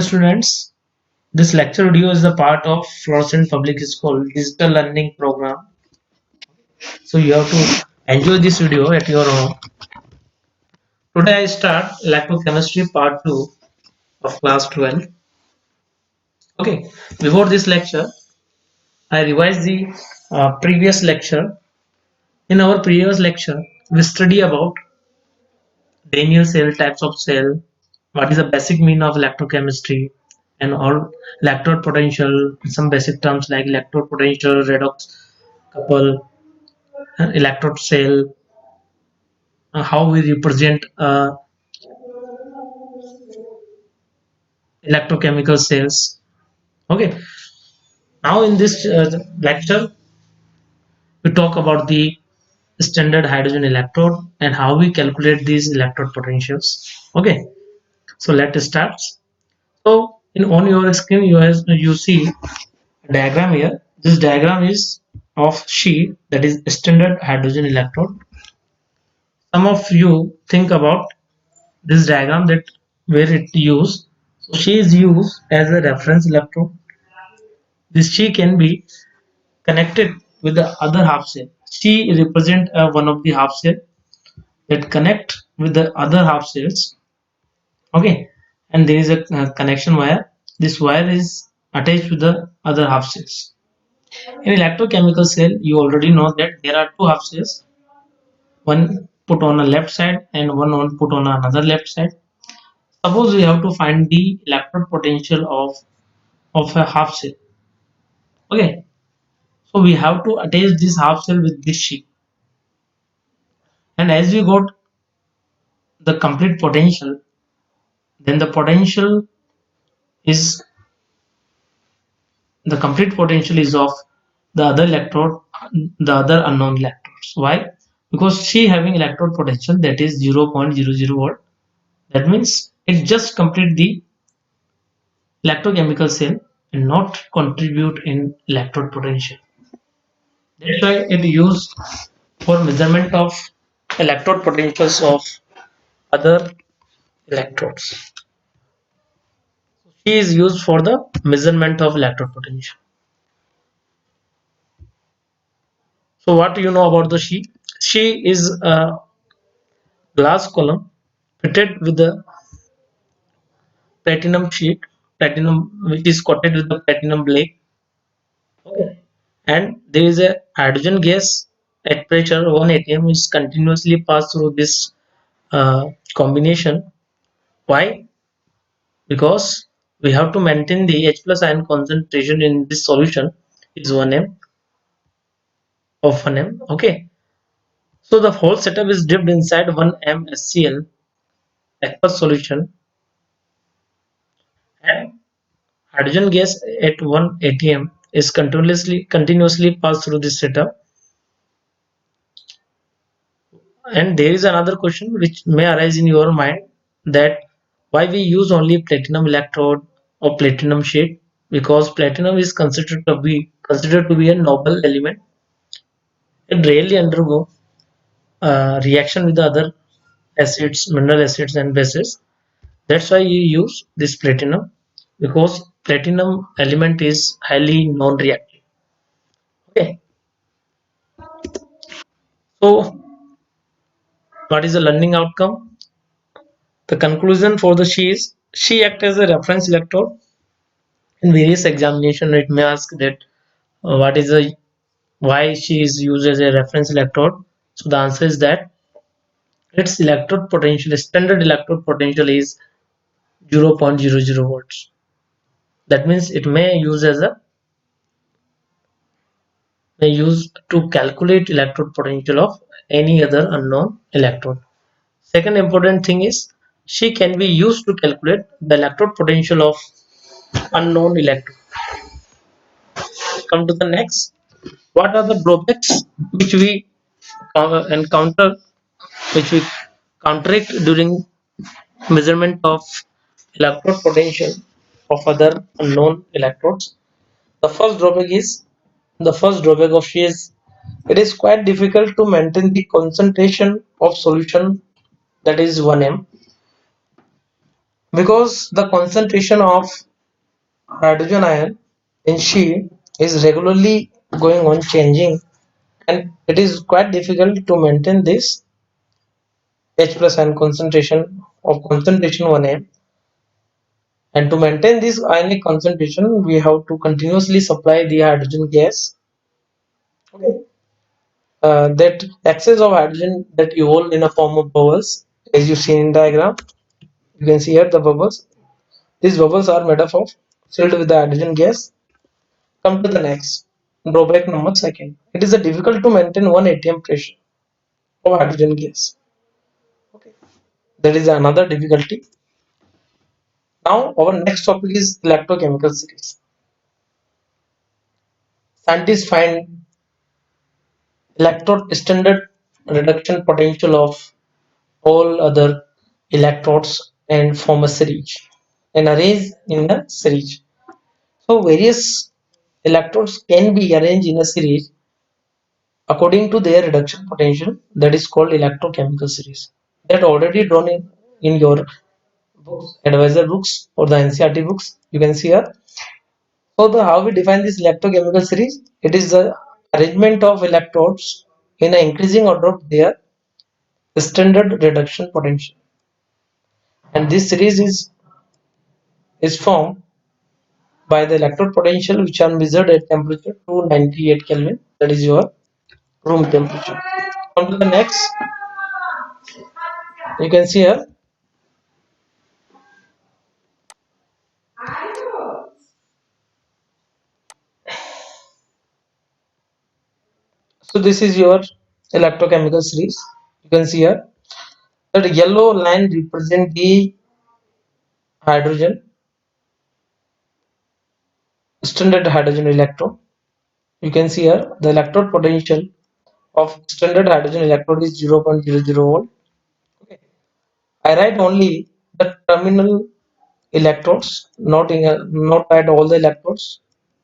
Students, this lecture video is a part of Florissant Public School digital learning program. So you have to enjoy this video at your home. Today I start electrochemistry part 2 of class 12. Okay, before this lecture, I revised the previous lecture. In our previous lecture, we study about Daniell cell, types of cell, what is the basic meaning of electrochemistry, and all electrode potential, some basic terms like electrode potential, redox couple, electrode cell, how we represent electrochemical cells. Okay, now in this lecture, we talk about the standard hydrogen electrode and how we calculate these electrode potentials. Okay, so let's start. So in on your screen, you see a diagram here. This diagram is of sheet, that is standard hydrogen electrode. Some of you think about this diagram, that where it used. So she is used as a reference electrode. This she can be connected with the other half cell. She represent one of the half cell that connect with the other half cells. Okay, and there is a connection wire. This wire is attached to the other half cells. In electrochemical cell, you already know that there are two half cells, one put on a left side and one on put on another left side. Suppose we have to find the electrode potential of a half cell. Okay, so we have to attach this half cell with this sheet, and as we got the complete potential, then is the complete potential is of the other electrode, the other unknown electrodes. Why? Because she having electrode potential that is 0.00 volt. That means it just complete the electrochemical cell and not contribute in electrode potential. That's why it used for measurement of electrode potentials of other electrodes. She is used for the measurement of electrode potential. So what do you know about the she? She is a glass column fitted with the platinum sheet, platinum which is coated with the platinum black. Okay. And there is a hydrogen gas at pressure 1 atm is continuously passed through this combination. Why? Because we have to maintain the H plus ion concentration in this solution is 1 m of 1 m. Okay. So the whole setup is dipped inside 1 m SCl aqueous solution, and hydrogen gas at 1 atm is continuously passed through this setup. And there is another question which may arise in your mind, that why we use only platinum electrode or platinum sheet, because platinum is considered to be a noble element. It rarely undergo reaction with the other acids, mineral acids and bases. That's why you use this platinum, because platinum element is highly non-reactive. Okay, so what is the learning outcome? The conclusion for the she is she act as a reference electrode. In various examination, it may ask that what is the why she is used as a reference electrode. So the answer is that its electrode potential, standard electrode potential is 0.00 volts. That means it may use to calculate electrode potential of any other unknown electrode. Second important thing is she can be used to calculate the electrode potential of unknown electrode. Come to the next. What are the drawbacks which we encounter, which we counteract during measurement of electrode potential of other unknown electrodes? The first drawback of she is it is quite difficult to maintain the concentration of solution, that is 1 m. because the concentration of hydrogen ion in sheet is regularly going on changing, and it is quite difficult to maintain this H plus ion concentration of concentration 1m. And to maintain this ionic concentration, we have to continuously supply the hydrogen gas. Okay. That excess of hydrogen that you hold in a form of bubbles, as you see in diagram, you can see here the bubbles. These bubbles are made up of filled with the hydrogen gas. Come to the next drawback number second. It is difficult to maintain 1 atm pressure of hydrogen gas. Okay. That is another difficulty. Now our next topic is electrochemical series. Scientists find electrode standard reduction potential of all other electrodes and form a series and arrange in a series. So various electrodes can be arranged in a series according to their reduction potential, that is called electrochemical series. That already drawn in your books, advisor books or the NCERT books. You can see here. So the how we define this electrochemical series? It is the arrangement of electrodes in an increasing order of their standard reduction potential. And this series is formed by the electrode potential which are measured at temperature 298 Kelvin. That is your room temperature. Come to the next. You can see here. So this is your electrochemical series. You can see here that yellow line represent the hydrogen, standard hydrogen electrode. You can see here the electrode potential of standard hydrogen electrode is 0.00 volt. Okay. I write only the terminal electrodes, not write all the electrodes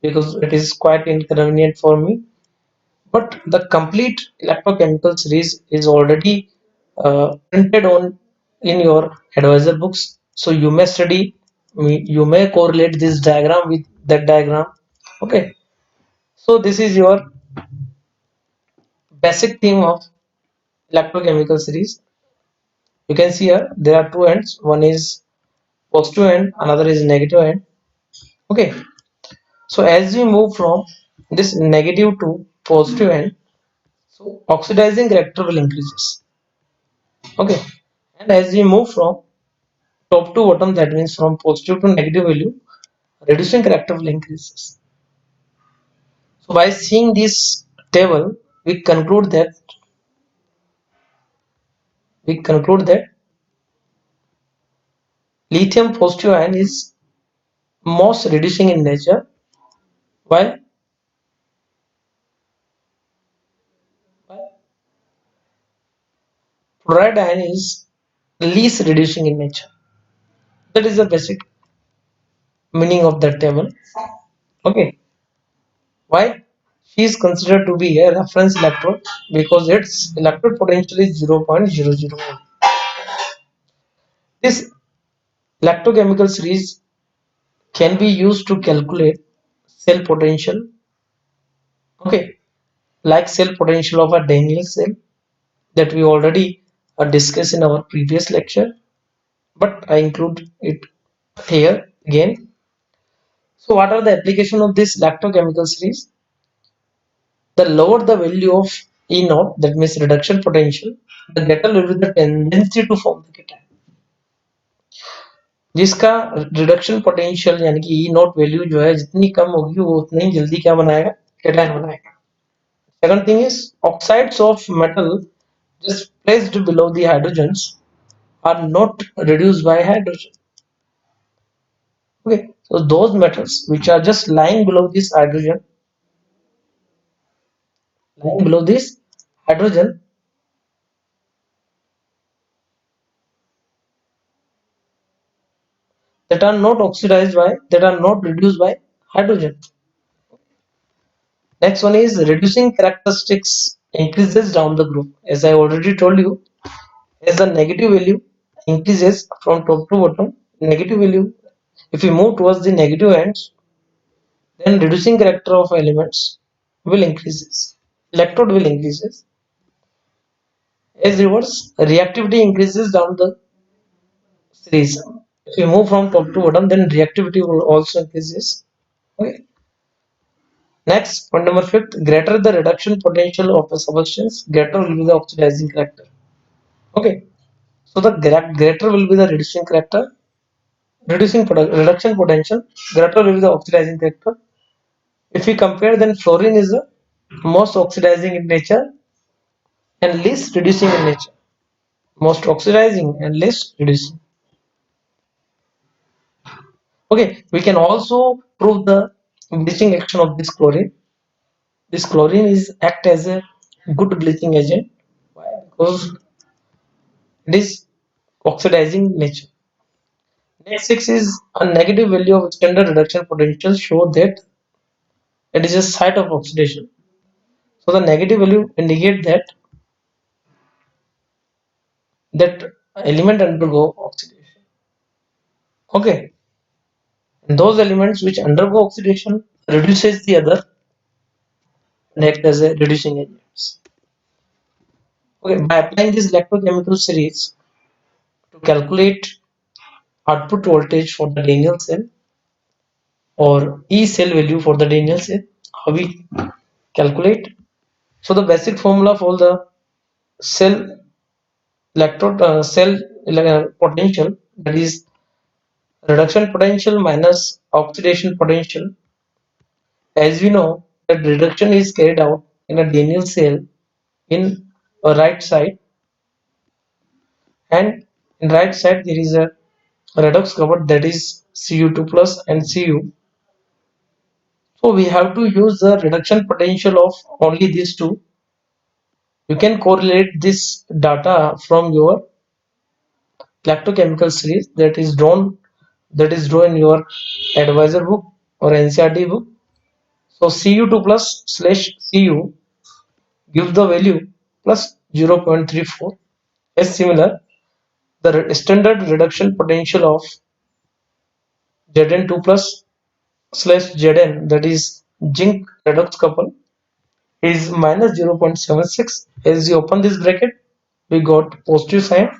because it is quite inconvenient for me. But the complete electrochemical series is already printed on in your advisor books. So you may study, you may correlate this diagram with that diagram. Okay. So this is your basic theme of electrochemical series. You can see here there are two ends. One is positive end, another is negative end. Okay. So as we move from this negative to positive end, so oxidizing character will increases. Okay. And as we move from top to bottom, that means from positive to negative value, reducing character will increases. So by seeing this table, we conclude that we conclude that lithium positive ion is most reducing in nature, while fluoride ion is least reducing in nature. That is the basic meaning of that table. Okay. Why? She is considered to be a reference electrode because its electrode potential is 0.00. This electrochemical series can be used to calculate cell potential. Okay, like cell potential of a Daniell cell that we already discussed in our previous lecture, but I include it here again. So what are the application of this electrochemical series? The lower the value of E naught, that means reduction potential, the greater will be the tendency to form the cation. जिसका reduction potential यानी कि ई not value जो है जितनी कम होगी वो उतनी जल्दी क्या बनाएगा, केटायन बनाएगा. Second thing is oxides of metal just placed below the hydrogens are not reduced by hydrogen. Okay, so those metals which are just lying below this hydrogen, lying below this hydrogen, that are not oxidized by, that are not reduced by hydrogen. Next one is reducing characteristics increases down the group. As I already told you, as the negative value increases from top to bottom, negative value. If we move towards the negative ends, then reducing character of elements will increases. Electrode will increases. As reverse, reactivity increases down the series. If we move from top to bottom, then reactivity will also increases. Okay. Next, point number fifth, greater the reduction potential of a substance, greater will be the oxidizing character. Okay. So the greater will be the reduction potential, greater will be the oxidizing character. If we compare, then fluorine is the most oxidizing in nature and least reducing in nature. Most oxidizing and least reducing. Okay, we can also prove the bleaching action of this chlorine. This chlorine is act as a good bleaching agent. Why? Because it is oxidizing nature. Next six is a negative value of standard reduction potential show that it is a site of oxidation. So the negative value indicate that element undergo oxidation. Okay, and those elements which undergo oxidation reduces the other and act as a reducing agents. Okay, by applying this electrochemical series to calculate output voltage for the Daniell cell or E cell value for the Daniell cell, how we calculate? So the basic formula for the cell potential, that is reduction potential minus oxidation potential. As we know that reduction is carried out in a Daniell cell in a right side, and in right side there is a redox covered, that is Cu2 plus and Cu. So we have to use the reduction potential of only these two. You can correlate this data from your electrochemical series that is drawn in your advisor book or NCRT book. So Cu2 plus slash Cu gives the value plus 0.34. As similar, the standard reduction potential of Zn2 plus slash Zn, that is zinc redox couple, is minus 0.76. As you open this bracket, we got positive sign.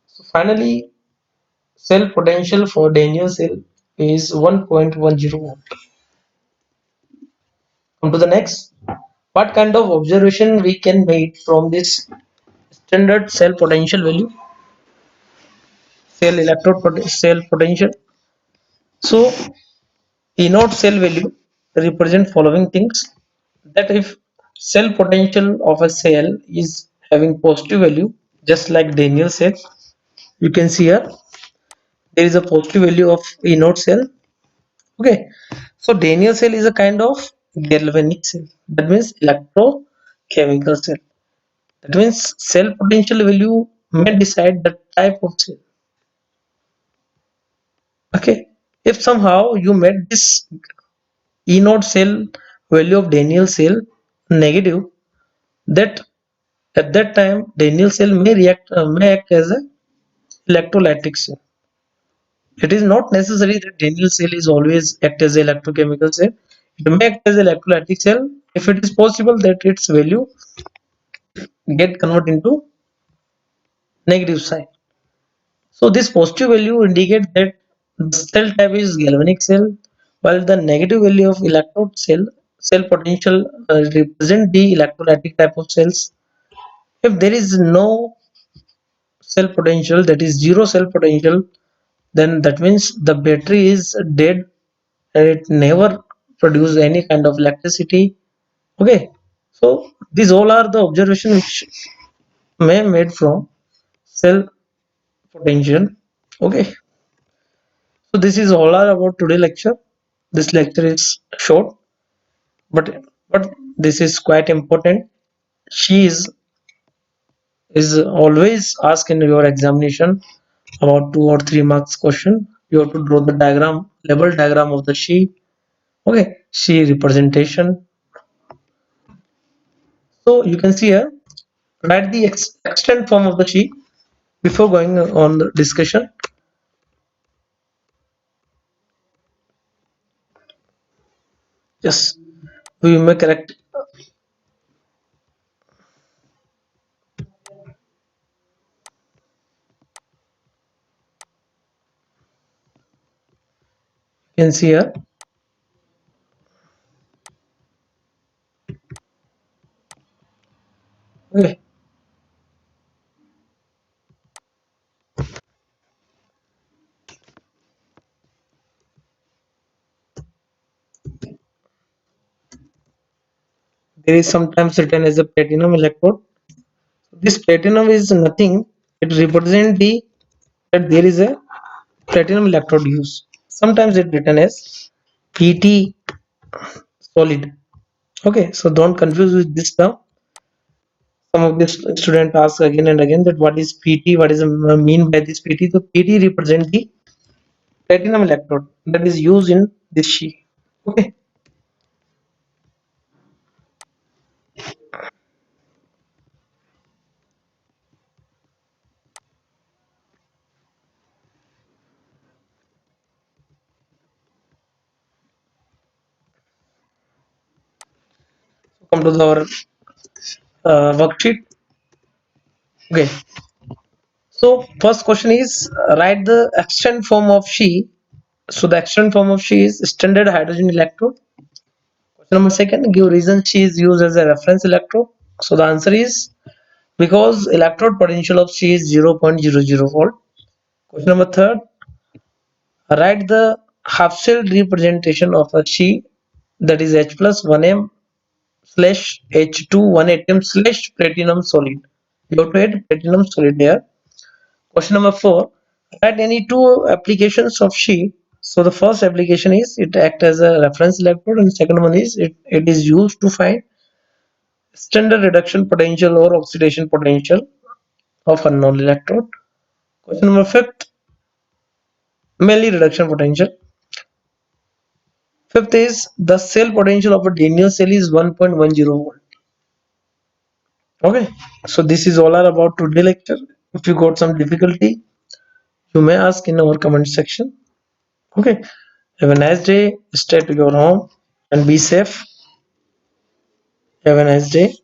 So finally, cell potential for Daniell cell is 1.10 volt. Come to the next. What kind of observation we can make from this standard cell potential value, cell potential? So E0 cell value represent following things, that if cell potential of a cell is having positive value, just like Daniell cell, you can see here there is a positive value of E0 cell. Okay, so Daniell cell is a kind of galvanic cell. That means electrochemical cell. That means cell potential value may decide the type of cell. Okay, if somehow you made this E0 cell value of Daniell cell negative, that at that time Daniell cell may act as a electrolytic cell. It is not necessary that Daniell cell is always act as a electrochemical cell. It may act as a electrolytic cell if it is possible that its value get converted into negative side. So this positive value indicates that the cell type is galvanic cell, while the negative value of electrode cell potential represent the electrolytic type of cells. If there is no cell potential, that is zero cell potential, then that means the battery is dead and it never produce any kind of electricity. Okay, so these all are the observation which may made from cell potential. Okay, so this is all are about today lecture. This lecture is short, but this is quite important. She is always asked in your examination about 2 or 3 marks question. You have to draw the diagram, label diagram of the she. Okay, she representation. So you can see here, write the extent form of the she before going on the discussion. Yes, we may correct. You can see here. Okay. There is sometimes written as a platinum electrode. This platinum is nothing. It represents that there is a platinum electrode used. Sometimes it written as PT solid. Okay, so don't confuse with this term. Some of the student ask again and again that what is PT, what is the mean by this PT. So PT represent the platinum electrode that is used in this sheet. Okay, come to our worksheet. Okay, so first question is write the extant form of She. So the extant form of She is standard hydrogen electrode. Question number second, give reason She is used as a reference electrode. So the answer is because electrode potential of She is 0.00 volt. Question number third, write the half cell representation of a She, that is H plus 1m slash H2 1 atom slash platinum solid. You have to add platinum solid here. Question number four, write any two applications of She. So the first application is it act as a reference electrode, and the second one is it is used to find standard reduction potential or oxidation potential of unknown electrode. Question number fifth, mainly reduction potential. Fifth is the cell potential of a linear cell is 1.10 volt. Okay, so this is all are about today lecture. If you got some difficulty, you may ask in our comment section. Okay, have a nice day. Stay to your home and be safe. Have a nice day.